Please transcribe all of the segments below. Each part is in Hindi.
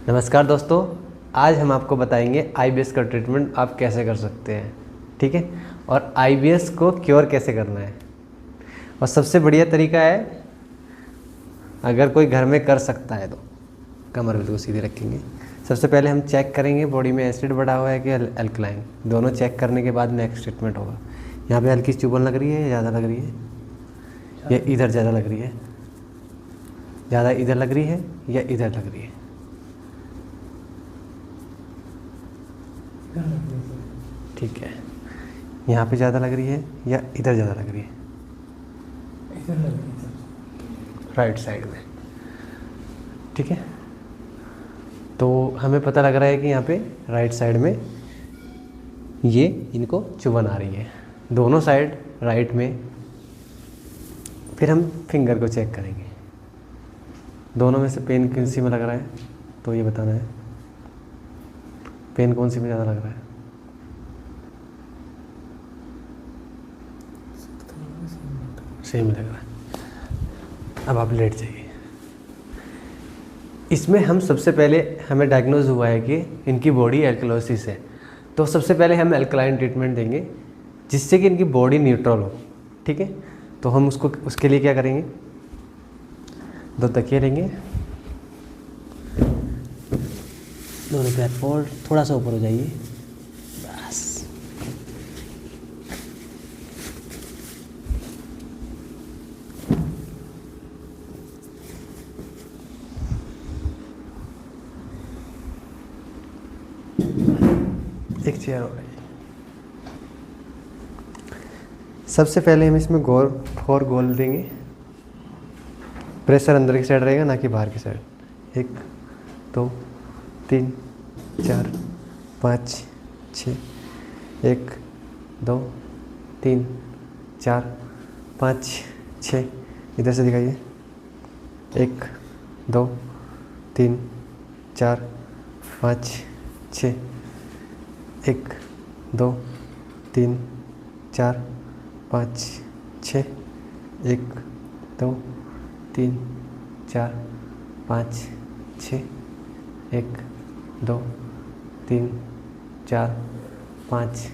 नमस्कार दोस्तों, आज हम आपको बताएंगे आईबीएस का ट्रीटमेंट आप कैसे कर सकते हैं। ठीक है, और आईबीएस को क्योर कैसे करना है। और सबसे बढ़िया तरीका है, अगर कोई घर में कर सकता है तो कमर बिल्कुल सीधी रखेंगे। सबसे पहले हम चेक करेंगे बॉडी में एसिड बढ़ा हुआ है कि अल्कलाइन। दोनों चेक करने के बाद नेक्स्ट ट्रीटमेंट होगा। यहाँ पे हल्की चुभन लग रही है, ज़्यादा लग रही है, या इधर ज़्यादा लग रही है, ज़्यादा इधर लग रही है या इधर लग रही है। ठीक है, यहाँ पे ज़्यादा लग रही है या इधर ज़्यादा लग रही है? इधर लग रही है, राइट साइड में। ठीक है, तो हमें पता लग रहा है कि यहाँ पे राइट साइड में ये इनको चुभन आ रही है, दोनों साइड राइट में। फिर हम फिंगर को चेक करेंगे, दोनों में से पेन कौन सी में लग रहा है, तो ये बताना है पेन कौन सी में ज़्यादा लग रहा है। सेम लग रहा है। अब आप लेट जाइए। इसमें हम सबसे पहले हमें डायग्नोज हुआ है कि इनकी बॉडी एल्कलोसिस है, तो सबसे पहले हम एल्कलाइन ट्रीटमेंट देंगे जिससे कि इनकी बॉडी न्यूट्रल हो। ठीक है, तो हम उसके लिए क्या करेंगे, 2 तकिए लेंगे, दोनों पैर फोल्ड, थोड़ा सा ऊपर हो जाइए, बस। एक चेयर हो गई। सबसे पहले हम इसमें 4 गोल देंगे। प्रेशर अंदर की साइड रहेगा, ना कि बाहर की साइड। 1 2 3 4 5 6। 1 2 3 4 5 6। इधर से दिखाइए। 1 2 3 4 5 6। 1 2 3 4 5 6। 1 2 3 4 5 6। 1 2 3 4 5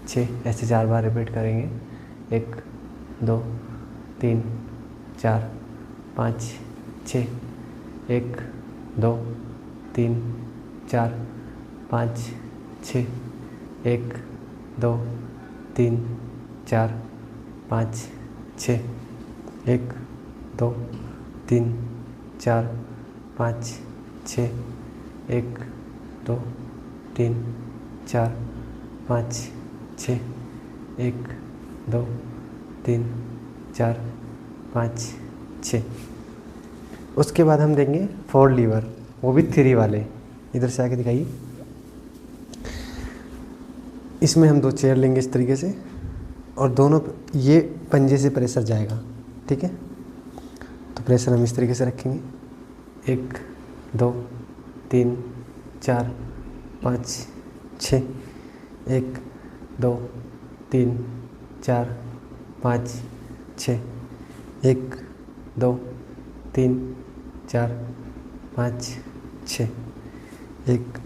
6। ऐसे 4 बार रिपीट करेंगे। 1 2 3 4 5 6। 1 2 3 4 5 6। 1 2 3 4 5 6। 1 2 3 4 5 6। 1 2 3 4 5 6। 1 2 3 4 5 6। उसके बाद हम देंगे 4 लीवर, वो भी 3 वाले। इधर से आके दिखाइए। इसमें हम 2 चेयर लेंगे इस तरीके से, और दोनों ये पंजे से प्रेशर जाएगा। ठीक है, तो प्रेशर हम इस तरीके से रखेंगे। 1 2 3 4 5 6। 1 2 3 4 5 6। 1 2 3 4 5 6। 1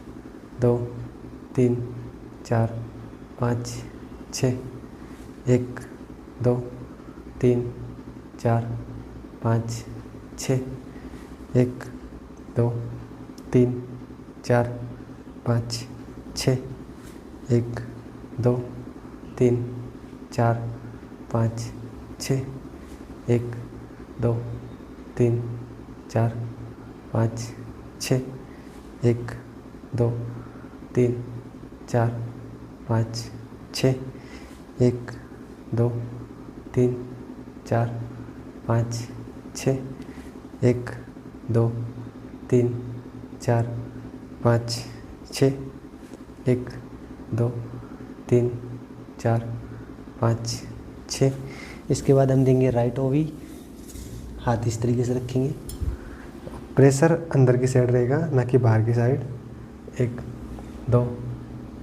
2 3 4 5 6। 1 2 3 4 5 6। 1 2 3 4 5 6। 1 2 3 4 5 6। 1 2 3 4 5 6। 1 2 3 4 5 6। 1 2 3 4 5 6। 1 2 3 4 5 6। 1 2 3 4 5 6। इसके बाद हम देंगे राइट ओवी। हाथ इस तरीके से रखेंगे, प्रेशर अंदर की साइड रहेगा, ना कि बाहर की साइड। 1 2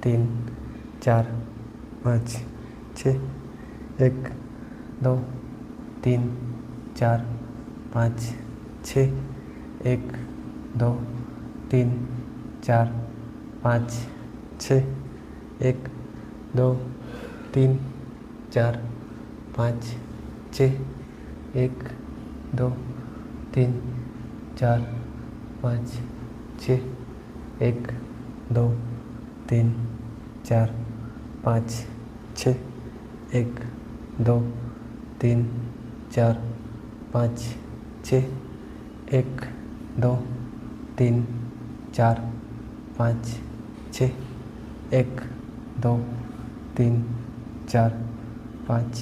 3 4 5 6। 1 2 3 4 5 6। 1 2 3 4 5 6 1 2 3 4 5 6 1 2 3 4 5 6 1 2 3 4 5 6 1 2 3 4 5 6 1 2 3 4 5 6 1 2 3 4 5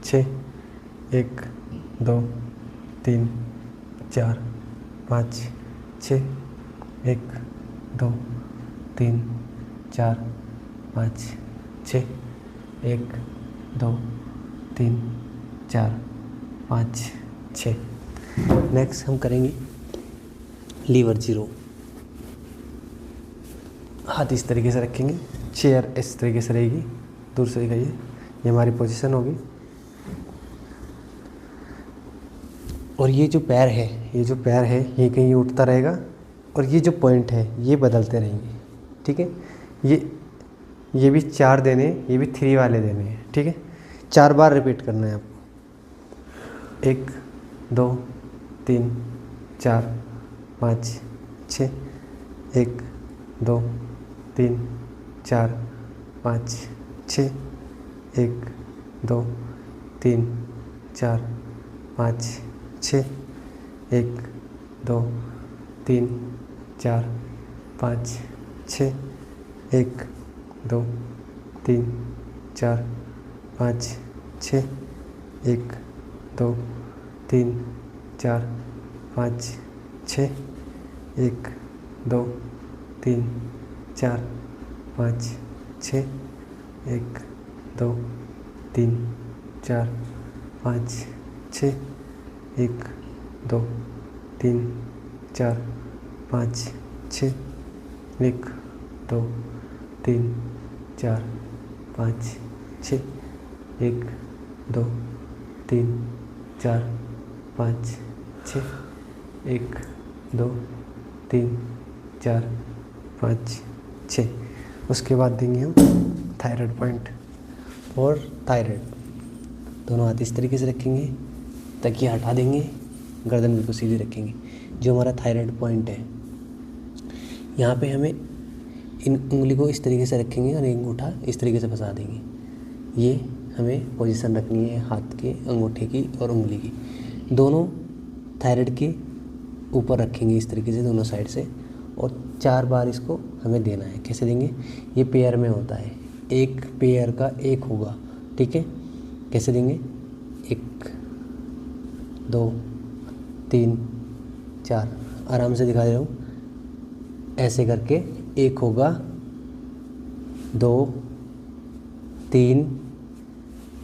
6 1 2 3 4 5 6 1 2 3 4 5 6 1 2 3 4 5 6। नेक्स्ट हम करेंगे लीवर 0। हाथ इस तरीके से रखेंगे, चेयर इस तरीके से रहेगी, दूर से दिखाइए, ये हमारी पोजीशन होगी। और ये जो पैर है, ये कहीं उठता रहेगा और ये जो पॉइंट है ये बदलते रहेंगे, ठीक है। ये भी 4 देने, ये भी 3 वाले देने हैं, ठीक है। 4 बार रिपीट करना है आपको। 1 2 3 4 5 6 1 2 3 4 5 6 1 2 3 4 5 6 1 2 3 4 5 6 1 2 3 4 5 6 1 2 3 4 5 6 1 2 3 4 5 6 1 2 3 4 5 6 1 2 3 4 5 6 1 2 3 4 5 6 1 2 3 4 5 6 1 2 3 4 5 6। उसके बाद देंगे हम थायराइड पॉइंट और थायराइड। दोनों हाथ इस तरीके से रखेंगे, तकिया हटा देंगे, गर्दन बिल्कुल सीधी रखेंगे। जो हमारा थायराइड पॉइंट है, यहाँ पे हमें इन उंगली को इस तरीके से रखेंगे और एक अंगूठा इस तरीके से फंसा देंगे। ये हमें पोजीशन रखनी है हाथ के, अंगूठे की और उंगली की। दोनों थायराइड के ऊपर रखेंगे इस तरीके से दोनों साइड से, और 4 बार इसको हमें देना है। कैसे देंगे? ये पेयर में होता है, एक पेयर का एक होगा, ठीक है। कैसे देंगे? 1 2 3 4, आराम से दिखा दे रहा हूँ। ऐसे करके एक होगा, 2 3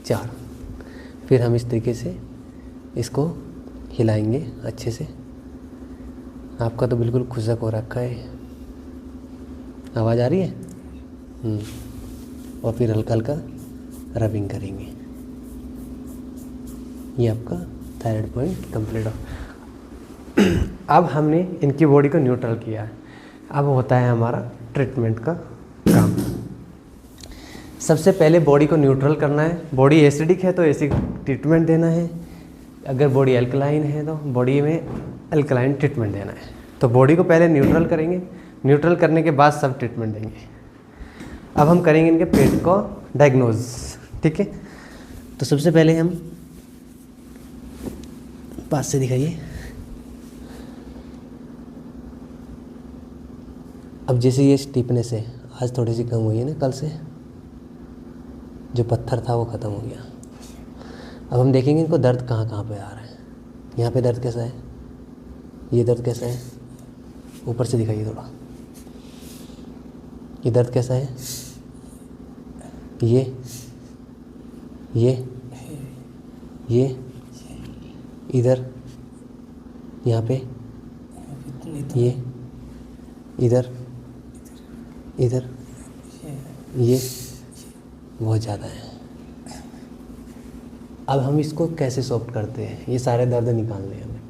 4। फिर हम इस तरीके से इसको हिलाएंगे अच्छे से। आपका तो बिल्कुल खुशक हो रखा है, आवाज़ आ रही है। और फिर हल्का हल्का रबिंग करेंगे। ये आपका थायराइड पॉइंट कंप्लीट हो। अब हमने इनकी बॉडी को न्यूट्रल किया है, अब होता है हमारा ट्रीटमेंट का काम। सबसे पहले बॉडी को न्यूट्रल करना है। बॉडी एसिडिक है तो एसिड ट्रीटमेंट देना है, अगर बॉडी अल्कलाइन है तो बॉडी में अल्कलाइन ट्रीटमेंट देना है। तो बॉडी को पहले न्यूट्रल करेंगे, न्यूट्रल करने के बाद सब ट्रीटमेंट देंगे। अब हम करेंगे इनके पेट को डायग्नोज, ठीक है। तो सबसे पहले हम पास से दिखाइए। अब जैसे ये स्टीफनेस है, आज थोड़ी सी कम हुई है ना, कल से जो पत्थर था वो ख़त्म हो गया। अब हम देखेंगे इनको दर्द कहाँ कहाँ पे आ रहा है। यहाँ पे दर्द कैसा है, ये दर्द कैसा है, ऊपर से दिखाइए थोड़ा। ये दर्द कैसा है, ये इधर, यहाँ पे, ये इधर, ये बहुत ज़्यादा है। अब हम इसको कैसे सॉफ्ट करते हैं, ये सारे दर्द निकालने हैं हमें।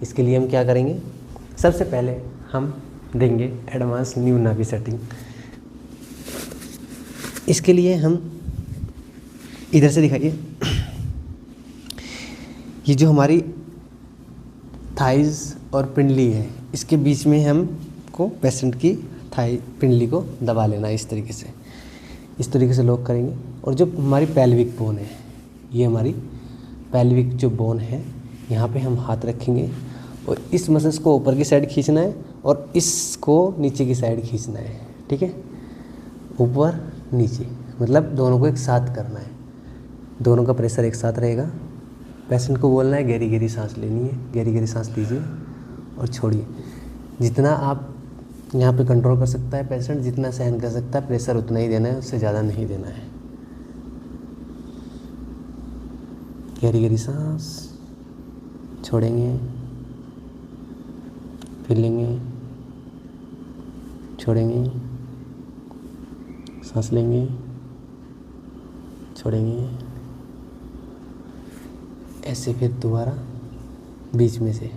इसके लिए हम क्या करेंगे, सबसे पहले हम देंगे एडवांस न्यू नाभि सेटिंग। इसके लिए हम इधर से दिखाइए, ये जो हमारी थाइज और पिंडली है इसके बीच में हमको पेशेंट की थाई पिंडली को दबा लेना है इस तरीके से लॉक करेंगे। और जो हमारी पेल्विक बोन है, ये हमारी पेल्विक जो बोन है, यहाँ पे हम हाथ रखेंगे और इस मसल्स को ऊपर की साइड खींचना है और इसको नीचे की साइड खींचना है। ठीक है, ऊपर नीचे मतलब दोनों को एक साथ करना है, दोनों का प्रेशर एक साथ रहेगा। पेशेंट को बोलना है गहरी गहरी सांस लेनी है, गहरी गहरी सांस लीजिए और छोड़िए। जितना आप यहाँ पे कंट्रोल कर सकता है पेशेंट, जितना सहन कर सकता है, प्रेशर उतना ही देना है, उससे ज़्यादा नहीं देना है। गहरी गहरी सांस छोड़ेंगे, फिर लेंगे, छोड़ेंगे, सांस लेंगे, छोड़ेंगे, ऐसे फिर दोबारा बीच में से।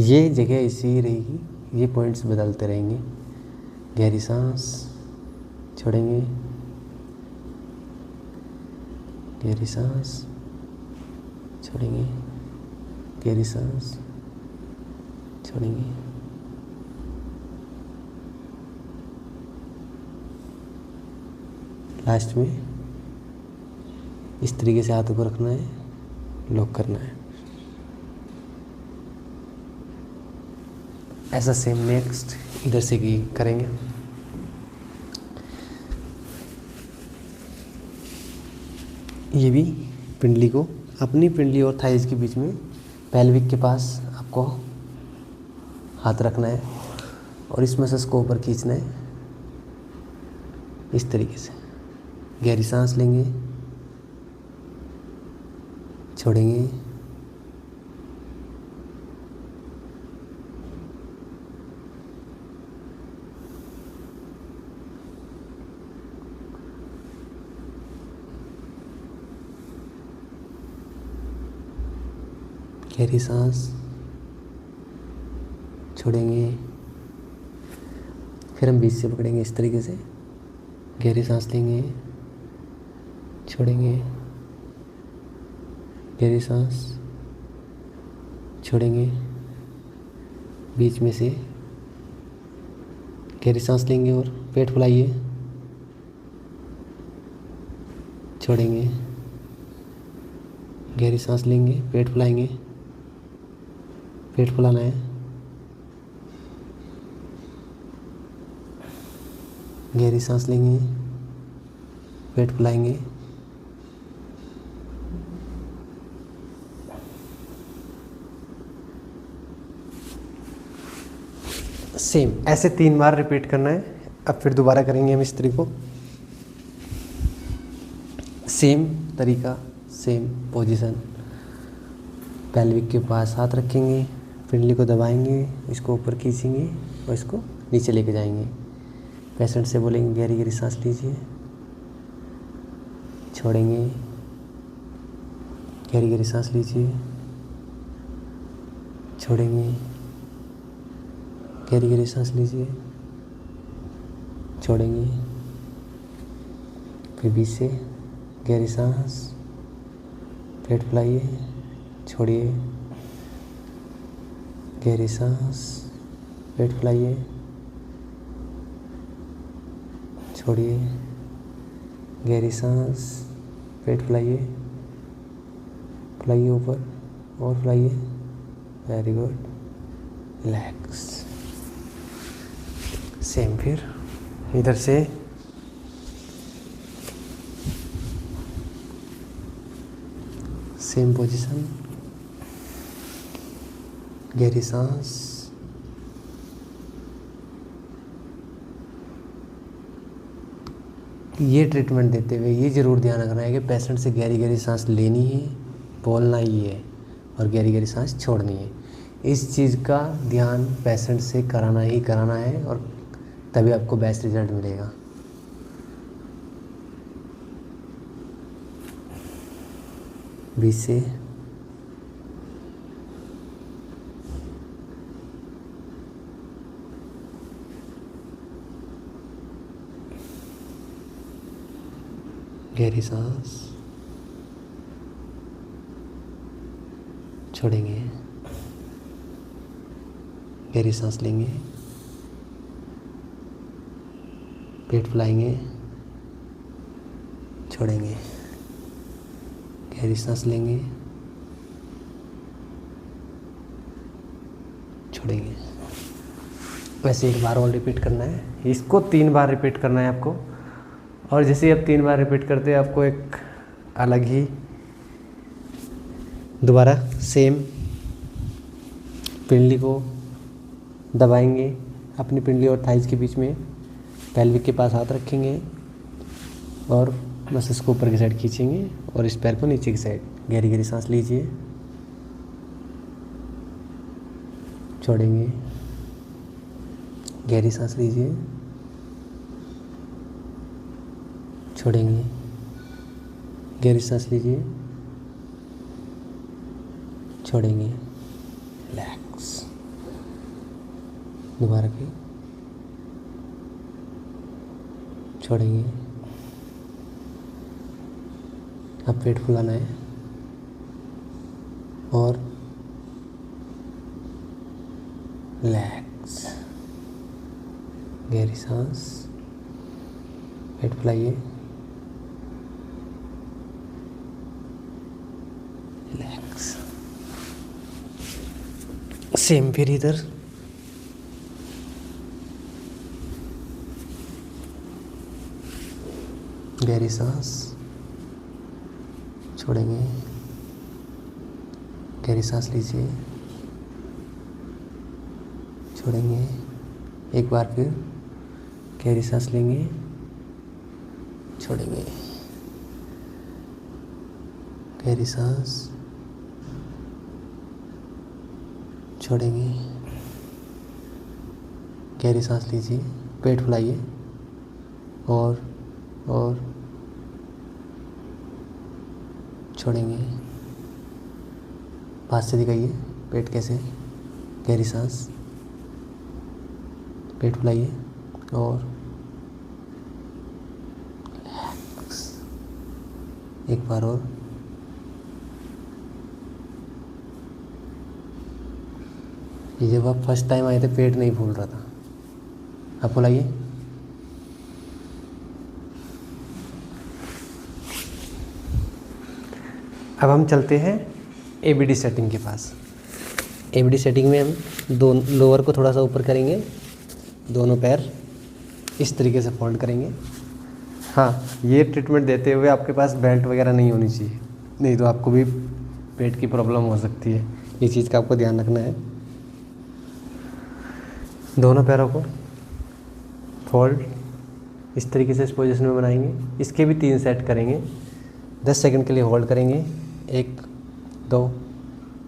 ये जगह ऐसी ही रहेगी, ये पॉइंट्स बदलते रहेंगे। गहरी सांस छोड़ेंगे, गहरी सांस छोड़ेंगे, गहरी सांस छोड़ेंगे। लास्ट में इस तरीके से हाथों को रखना है, लॉक करना है। ऐसा सेम नेक्स्ट इधर से भी करेंगे। ये भी पिंडली को अपनी पिंडली और थाइज के बीच में पेल्विक के पास आपको हाथ रखना है और इस मसल्स को ऊपर खींचना है इस तरीके से। गहरी सांस लेंगे, छोड़ेंगे, गहरी सांस छोड़ेंगे, फिर हम बीच से पकड़ेंगे इस तरीके से। गहरी सांस लेंगे, छोड़ेंगे, गहरी सांस छोड़ेंगे, बीच में से गहरी सांस लेंगे और पेट फुलाइए, छोड़ेंगे, गहरी सांस लेंगे, पेट फुलाएंगे, पेट फुलाना है, गहरी सांस लेंगे, पेट फुलाएंगे, सेम ऐसे 3 बार रिपीट करना है। अब फिर दोबारा करेंगे हम इस तरीके को, सेम तरीका, सेम पोजीशन। पेल्विक के पास हाथ रखेंगे, पिंडली को दबाएंगे, इसको ऊपर खींचेंगे और इसको नीचे लेके जाएंगे। पेशेंट से बोलेंगे गहरी गहरी सांस लीजिए, छोड़ेंगे, गहरी गहरी सांस लीजिए, छोड़ेंगे, गहरी गहरी सांस लीजिए, छोड़ेंगे, फिर बीच से गहरी सांस, पेट फुलाइए, छोड़िए, गहरी सांस, पेट फुलाइए, छोड़िए, गहरी सांस, पेट फुलाइए, फुलाइए ऊपर और फुलाइए। Very good, relax. सेम फिर इधर से सेम पोजीशन, गहरी सांस, ये ट्रीटमेंट देते हुए ये ज़रूर ध्यान रखना है कि पेशेंट से गहरी गहरी सांस लेनी है, बोलना ही है और गहरी गहरी सांस छोड़नी है। इस चीज़ का ध्यान पेशेंट से कराना ही कराना है और तभी आपको बेस्ट रिजल्ट मिलेगा। बीच से गहरी सांस, छोड़ेंगे, गहरी सांस लेंगे, पेट फुलाएंगे, छोड़ेंगे, गहरी सांस लेंगे, छोड़ेंगे। वैसे एक बार और रिपीट करना है, इसको 3 बार रिपीट करना है आपको। और जैसे ही आप 3 बार रिपीट करते हैं आपको एक अलग ही दोबारा सेम पिंडली को दबाएंगे, अपनी पिंडली और थाइज के बीच में, पेल्विक के पास हाथ रखेंगे और बस इसको ऊपर की साइड खींचेंगे और इस पैर को नीचे की साइड। गहरी गहरी सांस लीजिए, छोड़ेंगे, गहरी सांस लीजिए, छोड़ेंगे, गहरी सांस लीजिए, छोड़ेंगे, रिलैक्स। दोबारा की, छोड़ेंगे। अब पेट फुलाना है और रिलैक्स। गहरी सांस, पेट फुलाइए, रिलैक्स। सेम फिर इधर, गहरी सांस, छोड़ेंगे, गहरी सांस लीजिए, छोड़ेंगे। एक बार फिर गहरी सांस लेंगे, छोड़ेंगे, गहरी सांस, छोड़ेंगे, गहरी सांस लीजिए, पेट फुलाइए और छोड़ेंगे। पास से दिखाइए पेट कैसे, गहरी सांस, पेट फुलाइए और रिलैक्स। एक बार और, ये जब आप फर्स्ट टाइम आए थे पेट नहीं फूल रहा था, आप फुलाइए। अब हम चलते हैं एबीडी सेटिंग के पास। एबीडी सेटिंग में हम लोअर को थोड़ा सा ऊपर करेंगे, दोनों पैर इस तरीके से फोल्ड करेंगे। हाँ, ये ट्रीटमेंट देते हुए आपके पास बेल्ट वगैरह नहीं होनी चाहिए, नहीं तो आपको भी पेट की प्रॉब्लम हो सकती है। ये चीज़ का आपको ध्यान रखना है। दोनों पैरों को फोल्ड इस तरीके से इस पोजीशन में बनाएंगे। इसके भी 3 सेट करेंगे। 10 सेकंड के लिए होल्ड करेंगे। 1 2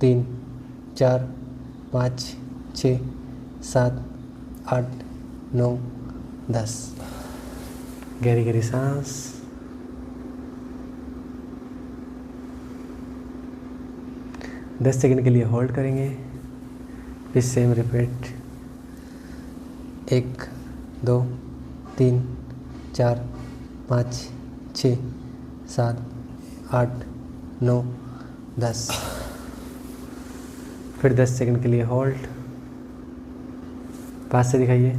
3 4 5 6 7 8 9 10। गहरी गहरी सांस, दस सेकंड के लिए होल्ड करेंगे। फिर सेम रिपीट। 1 2 3 4 5 6 7 8 9 10। फिर 10 सेकंड के लिए होल्ड। पास से दिखाइए।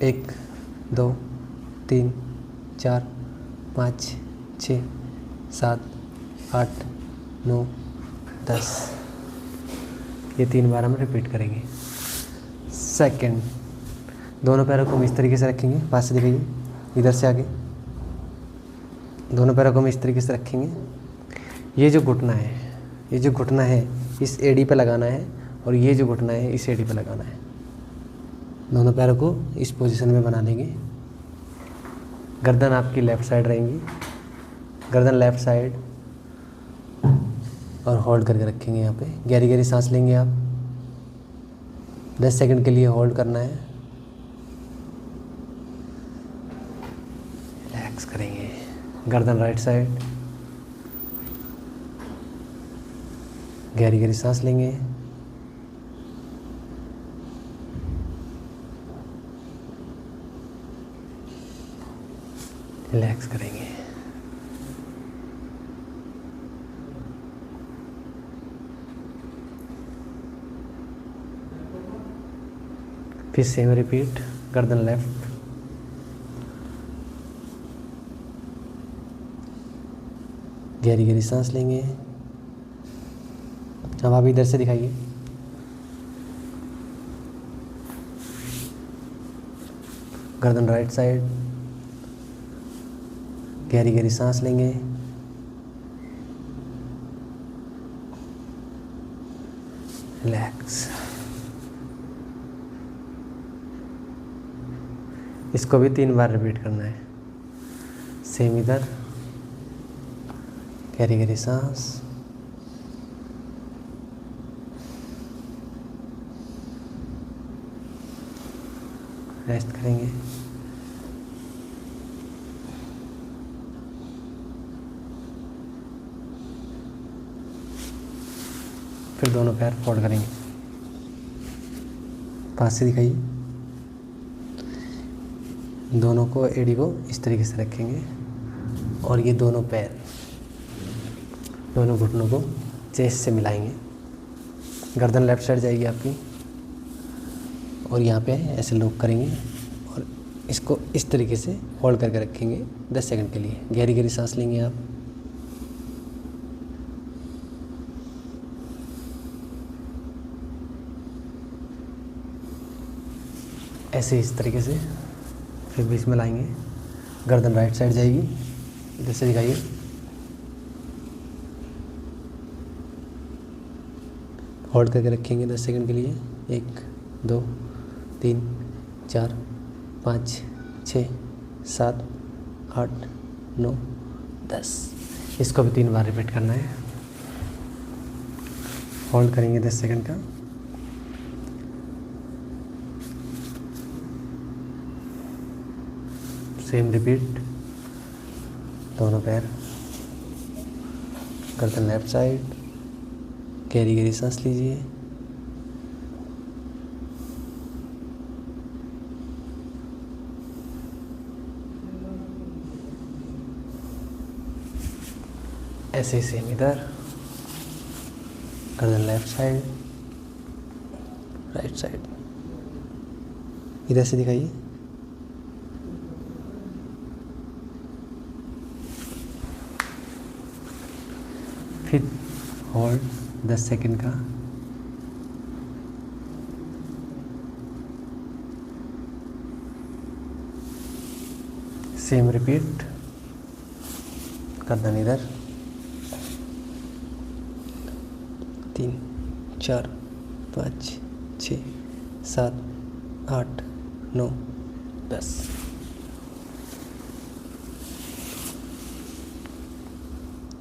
1 2 3 4 5 6 7 8 9 10। ये 3 बार हम रिपीट करेंगे। सेकंड, दोनों पैरों को हम इस तरीके से रखेंगे। पास से दिखाइए, इधर से आगे। दोनों पैरों को हम इस तरीके से रखेंगे। ये जो घुटना है इस एड़ी पे लगाना है और ये जो घुटना है इस एड़ी पे लगाना है। दोनों पैरों को इस पोजीशन में बना देंगे। गर्दन आपकी लेफ़्ट साइड रहेंगी, गर्दन लेफ़्ट साइड, और होल्ड करके रखेंगे यहाँ पे। गहरी गहरी सांस लेंगे आप। 10 सेकंड के लिए होल्ड करना है। रिलैक्स करेंगे। गर्दन राइट साइड, गहरी गहरी सांस लेंगे। रिलैक्स करेंगे। फिर सेम रिपीट, गर्दन लेफ्ट, गहरी गहरी सांस लेंगे। अब आप इधर से दिखाइए। गर्दन राइट साइड, गहरी गहरी सांस लेंगे। रिलैक्स। इसको भी 3 बार रिपीट करना है। सेम इधर, गहरी गहरी सांस, रेस्ट करेंगे। फिर दोनों पैर फोल्ड करेंगे। पास से दिखाइए। दोनों को, एड़ी को इस तरीके से रखेंगे और ये दोनों पैर, दोनों घुटनों को चेस्ट से मिलाएंगे। गर्दन लेफ्ट साइड जाएगी आपकी और यहाँ पे ऐसे लॉक करेंगे और इसको इस तरीके से होल्ड करके रखेंगे 10 सेकंड के लिए। गहरी गहरी सांस लेंगे आप। ऐसे इस तरीके से फिर बीच में लाएंगे। गर्दन राइट साइड जाएगी, इधर से दिखाइए। होल्ड करके रखेंगे 10 सेकंड के लिए। 1 2 3 4 5 6 7 8 9 10। इसको भी 3 बार रिपीट करना है। होल्ड करेंगे 10 सेकंड का। सेम रिपीट, दोनों पैर, गर्दन लेफ्ट साइड, गहरी गहरी सांस लीजिए। ऐसे ही सेम इधर, गर्दन लेफ्ट साइड, राइट साइड, इधर से दिखाइए। फिर होल्ड 10 सेकंड का। सेम रिपीट, गर्दन इधर। 3 4 5 6 7 8 9 10।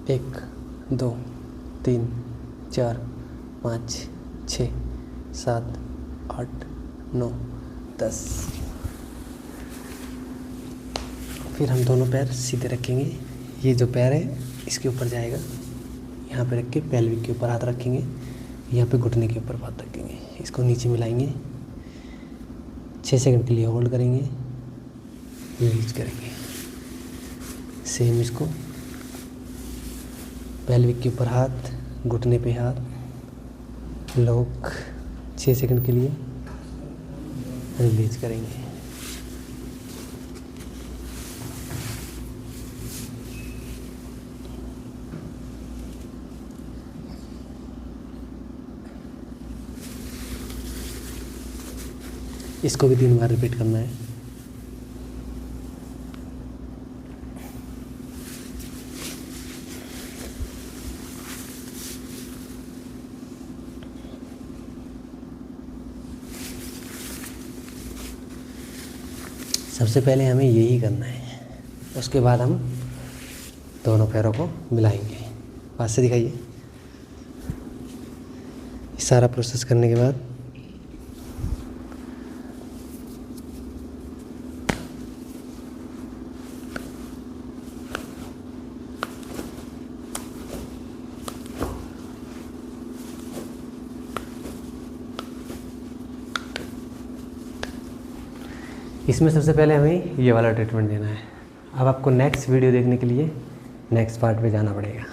एक 2 3 4 5 6 7 8 9 10। फिर हम दोनों पैर सीधे रखेंगे। ये जो पैर है इसके ऊपर जाएगा, यहाँ पे रख के पेल्विक के ऊपर हाथ रखेंगे, यहाँ पे घुटने के ऊपर हाथ रखेंगे। इसको नीचे मिलाएंगे, 6 सेकंड के लिए होल्ड करेंगे, रिलीज करेंगे। सेम इसको, पेल्विक के ऊपर हाथ, घुटने पे हाथ, लॉक 6 सेकंड के लिए, रिलीज करेंगे। इसको भी 3 बार रिपीट करना है। सबसे पहले हमें यही करना है, उसके बाद हम दोनों पैरों को मिलाएंगे। पास से दिखाइए। सारा प्रोसेस करने के बाद इसमें सबसे पहले हमें ये वाला ट्रीटमेंट देना है। अब आपको नेक्स्ट वीडियो देखने के लिए नेक्स्ट पार्ट पे जाना पड़ेगा।